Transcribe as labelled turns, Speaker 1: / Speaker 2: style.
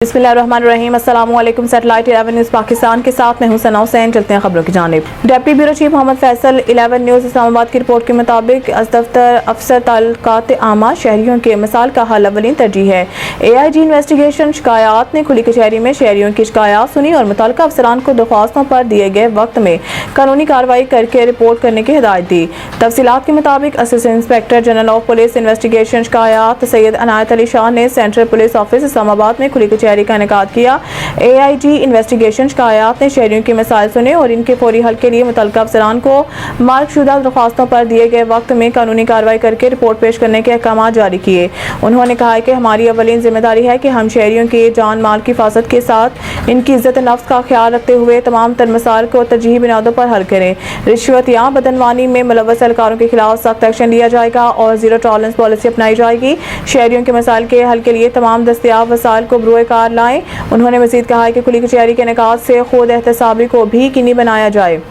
Speaker 1: बिस्मिल्लाहिर्रहमानिर्रहीम। अस्सलाम वालेकुम। सैटेलाइट 11 न्यूज़ पाकिस्तान के साथ मैं हूं सना हुसैन। चलते हैं खबरों की जानिब। Deputy bureau chief Mohammad Faisal 11 news Islamabad की रिपोर्ट के मुताबिक दफ्तर अफसर ताल्लुकात आमा शहरियों के मसाइल का हल अव्वलीन तरजीह है। AIG इन्वेस्टिगेशन शिकायत ने खुली कचहरी में शहरियों की शिकायत सुनी और मुतल्लिका अफसरान को दरख्वास्तों पर दिए गए वक्त में कानूनी कार्रवाई करके रिपोर्ट करने की हिदायत दी। तफसीलात के मुताबिक assistant inspector general of police investigation शिकायत सैयद अनायत अली शाह ने सेंट्रल पुलिस ऑफिस इस्लामाबाद में खुली कचहरी का इनेकाद किया। AIG इन्वेस्टिगेशन शिकायत ने शहरियों के मसाइल सुने और इनके फौरी हल के लिए मुतल्लिका अफसरान को मार्कशुदा दरख्वास्तों पर दिए गए वक्त में कानूनी कार्रवाई करके रिपोर्ट पेश करने के अहकाम जारी किए। उन्होंने कहा कि हमारी अव्वलीन जिम्मेदारी है कि हम शहरियों की जान माल की हिफाजत के साथ इनकी इज्जत नफ्स का ख्याल रखते हुए तमाम तर मसाइल को तरजीही बुनियादों पर हल करें। रिश्वत या बदनवानी में मुलव्वस एहलकारों के खिलाफ सख्त एक्शन लिया जाएगा और जीरो टॉलरेंस पॉलिसी अपनाई जाएगी। शहरियों के मसाइल के हल के लिए तमाम दस्तयाब वसाइल को बरूए कार लाएं। उन्होंने मज़ीद कहा कि खुली कचहरी के इनेकाद से खुद एहतसाबी को भी यकीनी बनाया जाए।